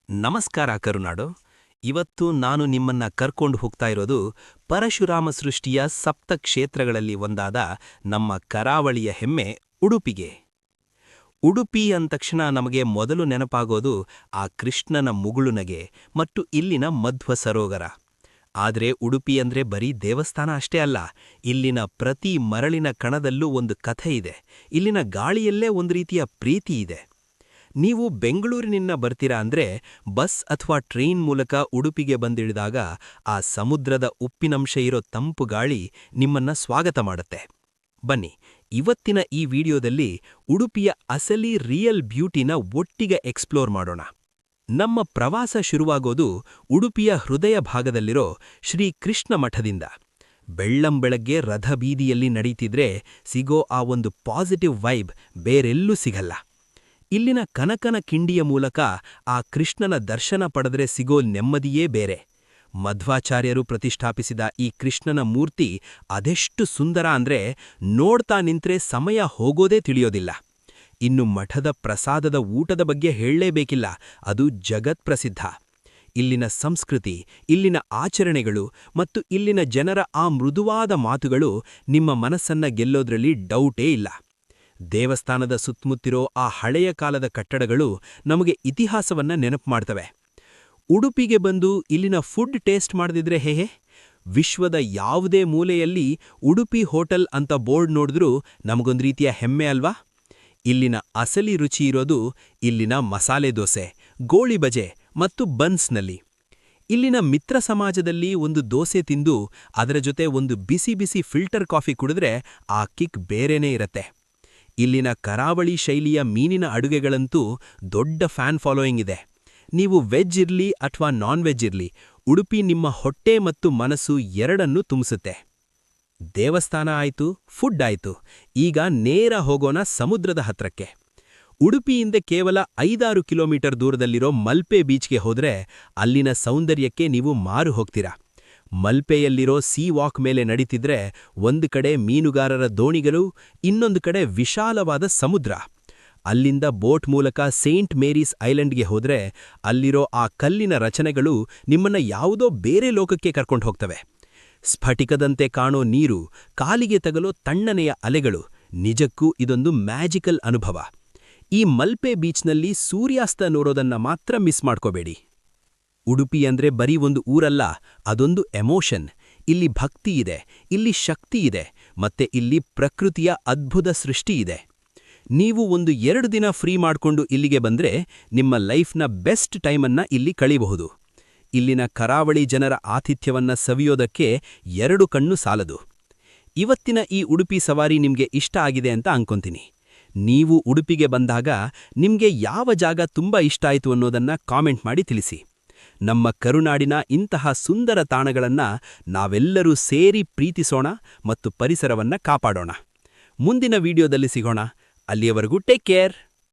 ನಮಸ್ಕಾರ ಕರುನಾಡು. ಇವತ್ತು ನಾನು ನಿಮ್ಮನ್ನ ಕರ್ಕೊಂಡು ಹೋಗ್ತಾ ಇರೋದು ಪರಶುರಾಮ ಸೃಷ್ಟಿಯ ಸಪ್ತ ಕ್ಷೇತ್ರಗಳಲ್ಲಿ ಒಂದಾದ ನಮ್ಮ ಕರಾವಳಿಯ ಹೆಮ್ಮೆ ಉಡುಪಿಗೆ. ಉಡುಪಿ ಅಂದತಕ್ಷಣ ನಮಗೆ ಮೊದಲು ನೆನಪಾಗೋದು ಆ ಕೃಷ್ಣನ ಮುಗುಳುನಗೆ ಮತ್ತು ಇಲ್ಲಿನ ಮಧ್ವ ಸರೋವರ. ಆದರೆ ಉಡುಪಿ ಅಂದ್ರೆ ಬರೀ ದೇವಸ್ಥಾನ ಅಷ್ಟೇ ಅಲ್ಲ, ಇಲ್ಲಿನ ಪ್ರತಿ ಮರಳಿನ ಕಣದಲ್ಲೂ ಒಂದು ಕಥೆ ಇದೆ. ಇಲ್ಲಿನ ಗಾಳಿಯಲ್ಲೇ ಒಂದು ರೀತಿಯ ಪ್ರೀತಿ ಇದೆ. ನೀವು ಬೆಂಗಳೂರಿನಿಂದ ಬರ್ತೀರಾ ಅಂದ್ರೆ ಬಸ್ ಅಥವಾ ಟ್ರೈನ್ ಮೂಲಕ ಉಡುಪಿಗೆ ಬಂದಿಳಿದಾಗ ಆ ಸಮುದ್ರದ ಉಪ್ಪಿನಂಶ ಇರೋ ತಂಪು ಗಾಳಿ ನಿಮ್ಮನ್ನ ಸ್ವಾಗತ ಮಾಡುತ್ತೆ. ಬನ್ನಿ, ಇವತ್ತಿನ ಈ ವಿಡಿಯೋದಲ್ಲಿ ಉಡುಪಿಯ ಅಸಲಿ ರಿಯಲ್ ಬ್ಯೂಟಿನ ಒಟ್ಟಿಗೆ ಎಕ್ಸ್ಪ್ಲೋರ್ ಮಾಡೋಣ. ನಮ್ಮ ಪ್ರವಾಸ ಶುರುವಾಗೋದು ಉಡುಪಿಯ ಹೃದಯ ಭಾಗದಲ್ಲಿರೋ ಶ್ರೀ ಕೃಷ್ಣ ಮಠದಿಂದ. ಬೆಳ್ಳಂಬೆಳಗ್ಗೆ ರಥಬೀದಿಯಲ್ಲಿ ನಡೀತಿದ್ರೆ ಸಿಗೋ ಆ ಒಂದು ಪಾಸಿಟಿವ್ ವೈಬ್ ಬೇರೆಲ್ಲೂ ಸಿಗಲ್ಲ. ಇಲ್ಲಿನ ಕನಕನ ಕಿಂಡಿಯ ಮೂಲಕ ಆ ಕೃಷ್ಣನ ದರ್ಶನ ಪಡೆದ್ರೆ ಸಿಗೋ ನೆಮ್ಮದಿಯೇ ಬೇರೆ. ಮಧ್ವಾಚಾರ್ಯರು ಪ್ರತಿಷ್ಠಾಪಿಸಿದ ಈ ಕೃಷ್ಣನ ಮೂರ್ತಿ ಅದೆಷ್ಟು ಸುಂದರ ಅಂದ್ರೆ ನೋಡ್ತಾ ನಿಂತ್ರೆ ಸಮಯ ಹೋಗೋದೇ ತಿಳಿಯೋದಿಲ್ಲ. ಇನ್ನು ಮಠದ ಪ್ರಸಾದದ ಊಟದ ಬಗ್ಗೆ ಹೇಳಲೇಬೇಕಿಲ್ಲ, ಅದು ಜಗತ್ಪ್ರಸಿದ್ಧ. ಇಲ್ಲಿನ ಸಂಸ್ಕೃತಿ, ಇಲ್ಲಿನ ಆಚರಣೆಗಳು ಮತ್ತು ಇಲ್ಲಿನ ಜನರ ಆ ಮೃದುವಾದ ಮಾತುಗಳು ನಿಮ್ಮ ಮನಸ್ಸನ್ನ ಗೆಲ್ಲೋದ್ರಲ್ಲಿ ಡೌಟೇ ಇಲ್ಲ. ದೇವಸ್ಥಾನದ ಸುತ್ತಮುತ್ತಿರೋ ಆ ಹಳೆಯ ಕಾಲದ ಕಟ್ಟಡಗಳು ನಮಗೆ ಇತಿಹಾಸವನ್ನ ನೆನಪು ಮಾಡ್ತವೆ. ಉಡುಪಿಗೆ ಬಂದು ಇಲ್ಲಿನ ಫುಡ್ ಟೇಸ್ಟ್ ಮಾಡದಿದ್ರೆ ಹೇಗೆ? ವಿಶ್ವದ ಯಾವುದೇ ಮೂಲೆಯಲ್ಲಿ ಉಡುಪಿ ಹೋಟೆಲ್ ಅಂತ ಬೋರ್ಡ್ ನೋಡಿದ್ರೂ ನಮಗೊಂದು ರೀತಿಯ ಹೆಮ್ಮೆ ಅಲ್ವಾ? ಇಲ್ಲಿನ ಅಸಲಿ ರುಚಿ ಇರೋದು ಇಲ್ಲಿನ ಮಸಾಲೆ ದೋಸೆ, ಗೋಳಿ ಬಜೆ ಮತ್ತು ಬನ್ಸ್ನಲ್ಲಿ. ಇಲ್ಲಿನ ಮಿತ್ರ ಸಮಾಜದಲ್ಲಿ ಒಂದು ದೋಸೆ ತಿಂದು ಅದರ ಜೊತೆ ಒಂದು ಬಿಸಿ ಬಿಸಿ ಫಿಲ್ಟರ್ ಕಾಫಿ ಕುಡಿದ್ರೆ ಆ ಕಿಕ್ ಬೇರೆನೇ ಇರತ್ತೆ. ಇಲ್ಲಿನ ಕರಾವಳಿ ಶೈಲಿಯ ಮೀನಿನ ಅಡುಗೆಗಳಂತೂ ದೊಡ್ಡ ಫ್ಯಾನ್ ಫಾಲೋಯಿಂಗ್ ಇದೆ. ನೀವು ವೆಜ್ ಇರ್ಲಿ ಅಥವಾ ನಾನ್ ವೆಜ್ ಇರ್ಲಿ, ಉಡುಪಿ ನಿಮ್ಮ ಹೊಟ್ಟೆ ಮತ್ತು ಮನಸ್ಸು ಎರಡನ್ನೂ ತುಂಬಿಸುತ್ತೆ. ದೇವಸ್ಥಾನ ಆಯ್ತು, ಫುಡ್ ಆಯ್ತು, ಈಗ ನೇರ ಹೋಗೋಣ ಸಮುದ್ರದ ಹತ್ರಕ್ಕೆ. ಉಡುಪಿಯಿಂದ ಕೇವಲ 5-6 ಕಿಲೋಮೀಟರ್ ದೂರದಲ್ಲಿರೋ ಮಲ್ಪೆ ಬೀಚ್ಗೆ ಹೋದ್ರೆ ಅಲ್ಲಿನ ಸೌಂದರ್ಯಕ್ಕೆ ನೀವು ಮಾರು ಹೋಗ್ತೀರಾ. ಮಲ್ಪೆಯಲ್ಲಿರೋ ಸೀ ವಾಕ್ ಮೇಲೆ ನಡೀತಿದ್ರೆ ಒಂದು ಕಡೆ ಮೀನುಗಾರರ ದೋಣಿಗಳು, ಇನ್ನೊಂದು ಕಡೆ ವಿಶಾಲವಾದ ಸಮುದ್ರ. ಅಲ್ಲಿಂದ ಬೋಟ್ ಮೂಲಕ ಸೇಂಟ್ ಮೇರೀಸ್ ಐಲೆಂಡ್ಗೆ ಹೋದ್ರೆ ಅಲ್ಲಿರೋ ಆ ಕಲ್ಲಿನ ರಚನೆಗಳು ನಿಮ್ಮನ್ನ ಯಾವುದೋ ಬೇರೆ ಲೋಕಕ್ಕೆ ಕರ್ಕೊಂಡು ಹೋಗ್ತವೆ. ಸ್ಫಟಿಕದಂತೆ ಕಾಣೋ ನೀರು, ಕಾಲಿಗೆ ತಗಲೋ ತಣ್ಣನೆಯ ಅಲೆಗಳು, ನಿಜಕ್ಕೂ ಇದೊಂದು ಮ್ಯಾಜಿಕಲ್ ಅನುಭವ. ಈ ಮಲ್ಪೆ ಬೀಚ್ನಲ್ಲಿ ಸೂರ್ಯಾಸ್ತ ನೋಡೋದನ್ನ ಮಾತ್ರ ಮಿಸ್ ಮಾಡ್ಕೋಬೇಡಿ. ಉಡುಪಿ ಅಂದ್ರೆ ಬರೀ ಒಂದು ಊರಲ್ಲ, ಅದೊಂದು ಎಮೋಷನ್. ಇಲ್ಲಿ ಭಕ್ತಿ ಇದೆ, ಇಲ್ಲಿ ಶಕ್ತಿ ಇದೆ, ಮತ್ತೆ ಇಲ್ಲಿ ಪ್ರಕೃತಿಯ ಅದ್ಭುತ ಸೃಷ್ಟಿ ಇದೆ. ನೀವು 1-2 ದಿನ ಫ್ರೀ ಮಾಡ್ಕೊಂಡು ಇಲ್ಲಿಗೆ ಬಂದ್ರೆ ನಿಮ್ಮ ಲೈಫ್ನ ಬೆಸ್ಟ್ ಟೈಮನ್ನ ಇಲ್ಲಿ ಕಳೀಬಹುದು. ಇಲ್ಲಿನ ಕರಾವಳಿ ಜನರ ಆತಿಥ್ಯವನ್ನ ಸವಿಯೋದಕ್ಕೆ 2 ಕಣ್ಣು ಸಾಲದು. ಇವತ್ತಿನ ಈ ಉಡುಪಿ ಸವಾರಿ ನಿಮ್ಗೆ ಇಷ್ಟ ಆಗಿದೆ ಅಂತ ಅನ್ಕೊಂತೀನಿ. ನೀವು ಉಡುಪಿಗೆ ಬಂದಾಗ ನಿಮ್ಗೆ ಯಾವ ಜಾಗ ತುಂಬಾ ಇಷ್ಟ ಆಯ್ತು ಅನ್ನೋದನ್ನ ಕಾಮೆಂಟ್ ಮಾಡಿ ತಿಳಿಸಿ. ನಮ್ಮ ಕರುನಾಡಿನ ಇಂತಹ ಸುಂದರ ತಾಣಗಳನ್ನ ನಾವೆಲ್ಲರೂ ಸೇರಿ ಪ್ರೀತಿಸೋಣ ಮತ್ತು ಪರಿಸರವನ್ನ ಕಾಪಾಡೋಣ. ಮುಂದಿನ ವಿಡಿಯೋದಲ್ಲಿ ಸಿಗೋಣ. ಅಲ್ಲಿಯವರೆಗೂ ಟೇಕ್ ಕೇರ್.